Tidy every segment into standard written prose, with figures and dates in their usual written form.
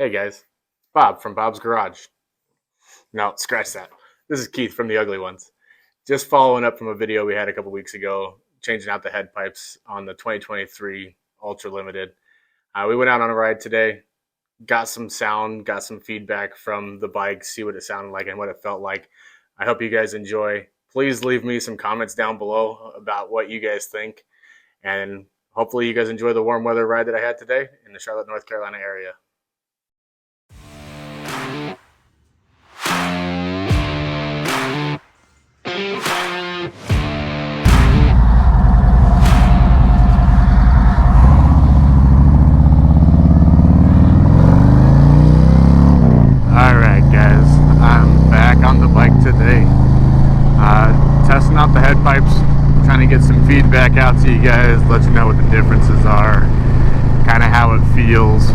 Hey guys, Bob from Bob's Garage. No, scratch that. This is Keith from The Ugly Ones. Just following up from a video we had a couple weeks ago, changing out the head pipes on the 2023 Ultra Limited. We went out on a ride today, got some sound, got some feedback from the bike, see what it sounded like and what it felt like. I hope you guys enjoy. Please leave me some comments down below about what you guys think. And hopefully you guys enjoy the warm weather ride that I had today in the Charlotte, North Carolina area. Alright guys, I'm back on the bike today, testing out the head pipes, trying to get some feedback out to you guys, let you know what the differences are, kind of how it feels,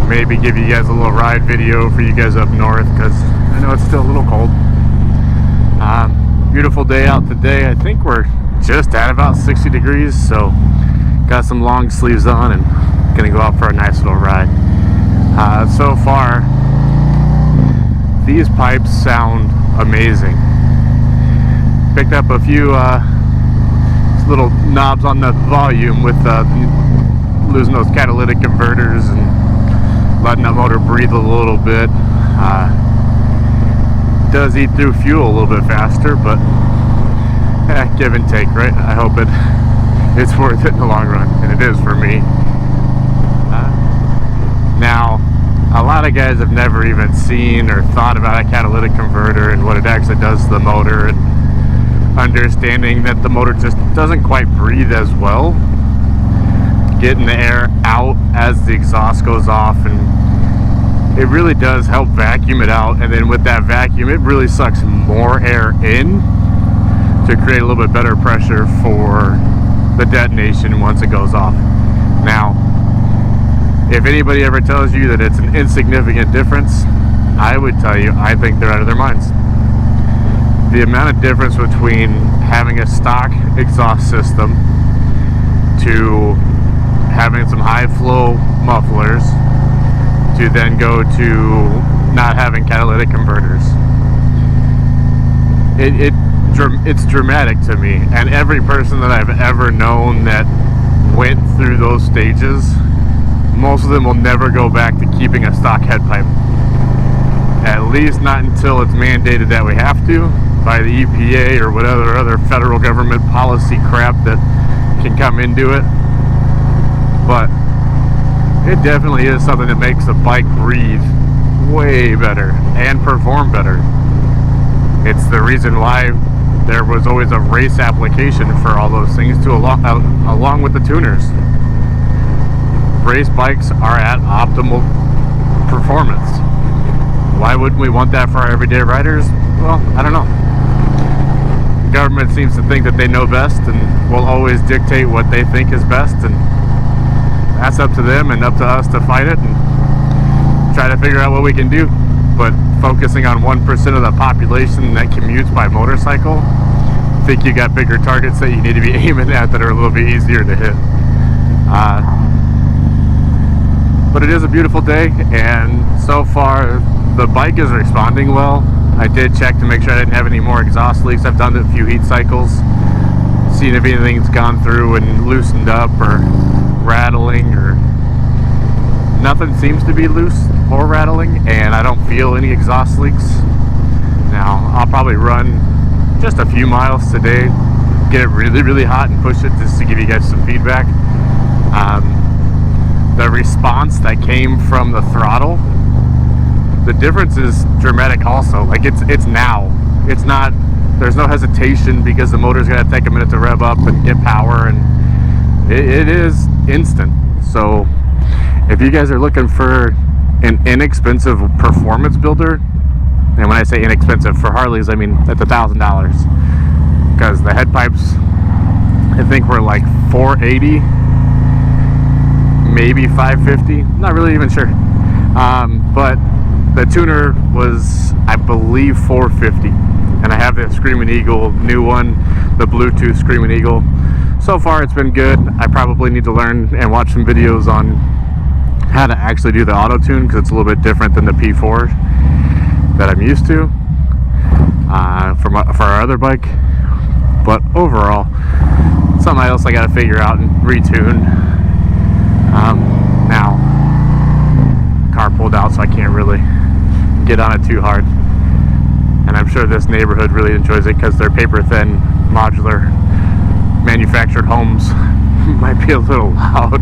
maybe give you guys a little ride video for you guys up north, because I know it's still a little cold. Beautiful day out today. I think we're just at about 60 degrees, so got some long sleeves on and gonna go out for a nice little ride. So far, these pipes sound amazing. Picked up a few little knobs on the volume with losing those catalytic converters and letting that motor breathe a little bit. Does eat through fuel a little bit faster, but give and take, right? I hope it's worth it in the long run, and it is for me. Now, a lot of guys have never even seen or thought about a catalytic converter and what it actually does to the motor, and understanding that the motor just doesn't quite breathe as well, getting the air out as the exhaust goes off, and it really does help vacuum it out, and then with that vacuum it really sucks more air in to create a little bit better pressure for the detonation once it goes off. Now, if anybody ever tells you that it's an insignificant difference, I would tell you I think they're out of their minds. The amount of difference between having a stock exhaust system to having some high flow mufflers to then go to not having catalytic converters, it's dramatic to me. And every person that I've ever known that went through those stages, most of them will never go back to keeping a stock head pipe. At least not until it's mandated that we have to by the EPA or whatever other federal government policy crap that can come into it. But it definitely is something that makes the bike breathe way better and perform better. It's the reason why there was always a race application for all those things to along with the tuners. Race bikes are at optimal performance. Why wouldn't we want that for our everyday riders? Well, I don't know. The government seems to think that they know best and will always dictate what they think is best, and that's up to them and up to us to fight it and try to figure out what we can do. But focusing on 1% of the population that commutes by motorcycle, I think you got bigger targets that you need to be aiming at that are a little bit easier to hit. But it is a beautiful day, and so far the bike is responding well. I did check to make sure I didn't have any more exhaust leaks. I've done a few heat cycles, seen if anything's gone through and loosened up or rattling, or nothing seems to be loose or rattling, and I don't feel any exhaust leaks. Now I'll probably run just a few miles today, get it really hot and push it just to give you guys some feedback. The response that came from the throttle, the difference is dramatic also. Like it's now. It's not, there's no hesitation because the motor's gonna take a minute to rev up and get power, and it is instant. So if you guys are looking for an inexpensive performance builder, and when I say inexpensive for Harleys, I mean at the $1,000, because the head pipes I think were like $480, maybe $550, not really even sure, but the tuner was, I believe, $450, and I have the Screaming Eagle new one, the Bluetooth Screaming Eagle. So far it's been good. I probably need to learn and watch some videos on how to actually do the auto tune, because it's a little bit different than the P4 that I'm used to for our other bike. But overall, something else I got to figure out and retune. Now, car pulled out, so I can't really get on it too hard. And I'm sure this neighborhood really enjoys it because they're paper thin, modular, manufactured homes. Might be a little loud.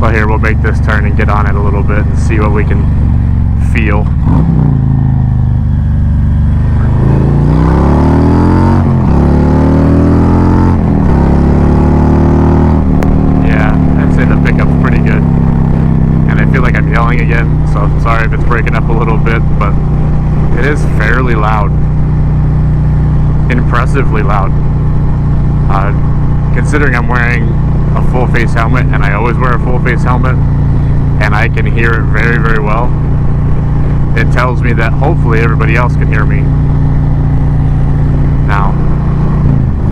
But here, we'll make this turn and get on it a little bit and see what we can feel. Yeah, I'd say the pickup's pretty good. And I feel like I'm yelling again, so I'm sorry if it's breaking up a little bit, but it is fairly loud. Impressively loud. Considering I'm wearing a full face helmet, and I always wear a full face helmet, and I can hear it very, very well, it tells me that hopefully everybody else can hear me. Now,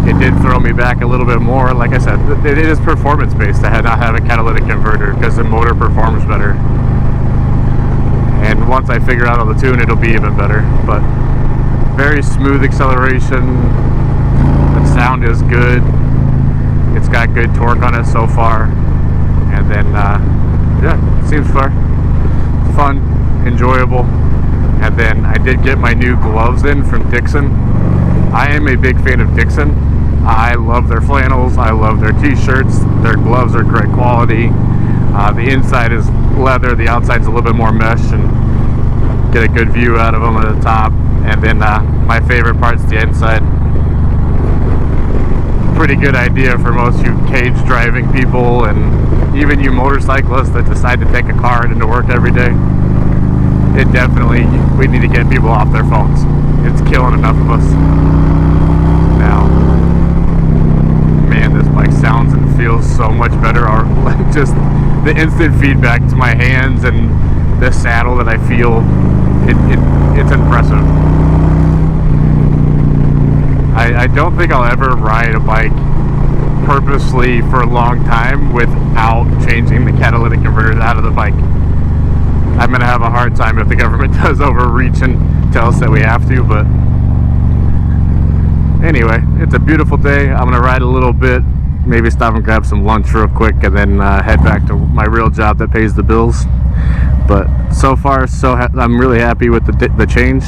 it did throw me back a little bit more. Like I said, it is performance based. I had not have a catalytic converter because the motor performs better. And once I figure out all the tune, it'll be even better. But very smooth acceleration. The sound is good. It's got good torque on it so far. And then, yeah, seems fair. Fun, enjoyable. And then I did get my new gloves in from Dixon. I am a big fan of Dixon. I love their flannels. I love their t-shirts. Their gloves are great quality. The inside is leather. The outside's a little bit more mesh, and get a good view out of them at the top. And then my favorite part's the inside. Pretty good idea for most you cage driving people, and even you motorcyclists that decide to take a car into work every day. It definitely, we need to get people off their phones. It's killing enough of us. Now, man, this bike sounds and feels so much better. Or just the instant feedback to my hands and the saddle that I feel, it's impressive. I don't think I'll ever ride a bike purposely for a long time without changing the catalytic converters out of the bike. I'm going to have a hard time if the government does overreach and tell us that we have to, but anyway, it's a beautiful day. I'm going to ride a little bit, maybe stop and grab some lunch real quick, and then head back to my real job that pays the bills. But so far, I'm really happy with the change.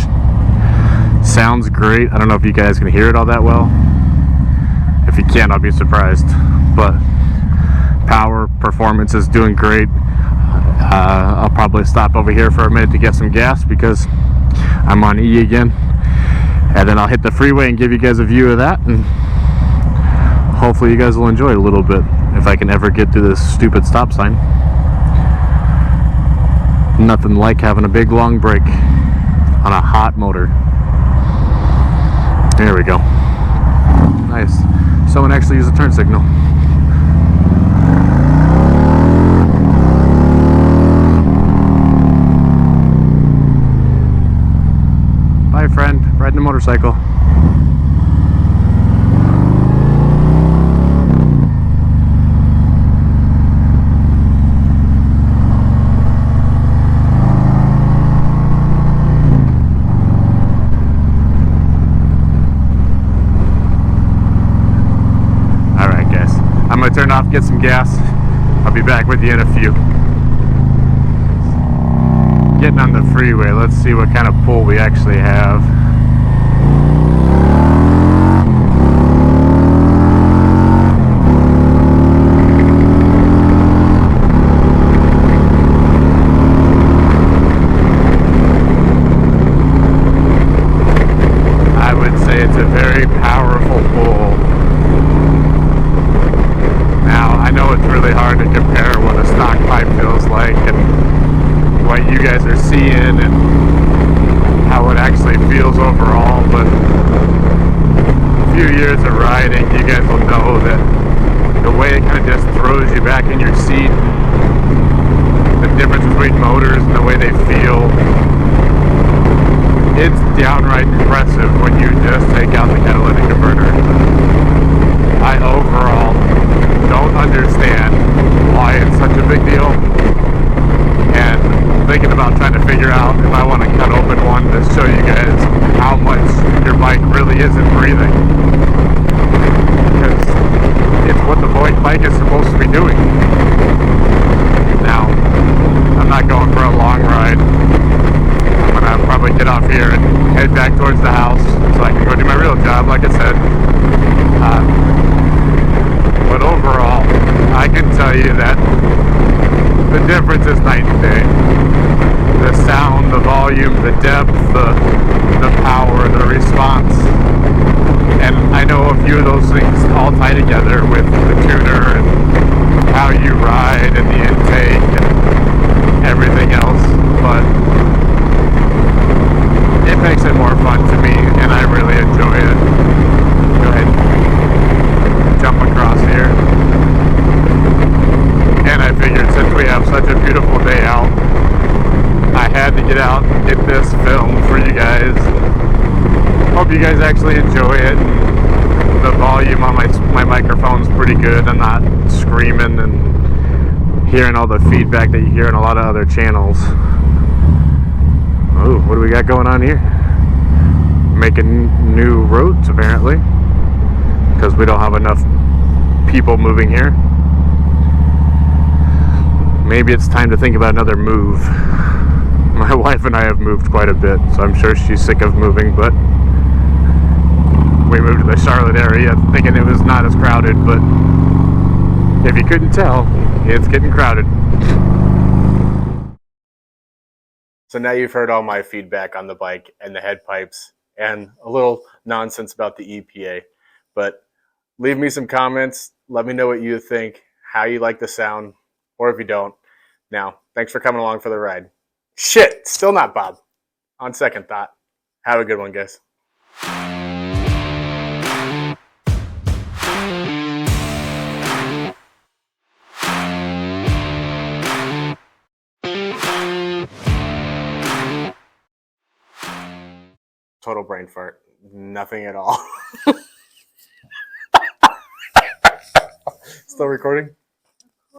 Sounds great. I don't know if you guys can hear it all that well. If you can, I'll be surprised. But power, performance is doing great. I'll probably stop over here for a minute to get some gas because I'm on E again. And then I'll hit the freeway and give you guys a view of that. And hopefully you guys will enjoy it a little bit if I can ever get through this stupid stop sign. Nothing like having a big long break on a hot motor. There we go. Nice. Someone actually used a turn signal. Bye, friend. Riding a motorcycle. I'm going to turn off, get some gas. I'll be back with you in a few. Getting on the freeway, let's see what kind of pull we actually have. I would say it's a very powerful pull. I know it's really hard to compare what a stock pipe feels like and what you guys are seeing and how it actually feels overall, but a few years of riding, you guys will know that the way it kind of just throws you back in your seat, the difference between motors and the way they feel, it's downright impressive when you just take out the catalytic converter. I overall don't understand why it's such a big deal. to show you guys how much your bike really isn't breathing. Because it's what the bike is supposed to be doing. Now, I'm not going for a long ride. I'm gonna probably get off here and head back towards the house so I can go do my real job, like I said. But overall, I can tell you that the difference is night and day. The sound, the volume, the depth, the power, the response. And I know a few of those things all tie together with the tuner and how you ride and the intake and everything else. But it makes it more fun to me, and I really enjoy it. Go ahead, jump across here. And I figured since we have such a beautiful day out, I had to get out and get this film for you guys. Hope you guys actually enjoy it. The volume on my microphone's pretty good. I'm not screaming and hearing all the feedback that you hear in a lot of other channels. Oh, what do we got going on here? Making new roads apparently, because we don't have enough people moving here. Maybe it's time to think about another move. My wife and I have moved quite a bit, so I'm sure she's sick of moving, but we moved to the Charlotte area thinking it was not as crowded, but if you couldn't tell, it's getting crowded. So now you've heard all my feedback on the bike and the head pipes and a little nonsense about the EPA, but leave me some comments. Let me know what you think, how you like the sound, or if you don't. Now, thanks for coming along for the ride. Shit, still not Bob. On second thought. Have a good one, guys. Total brain fart. Nothing at all. Still recording?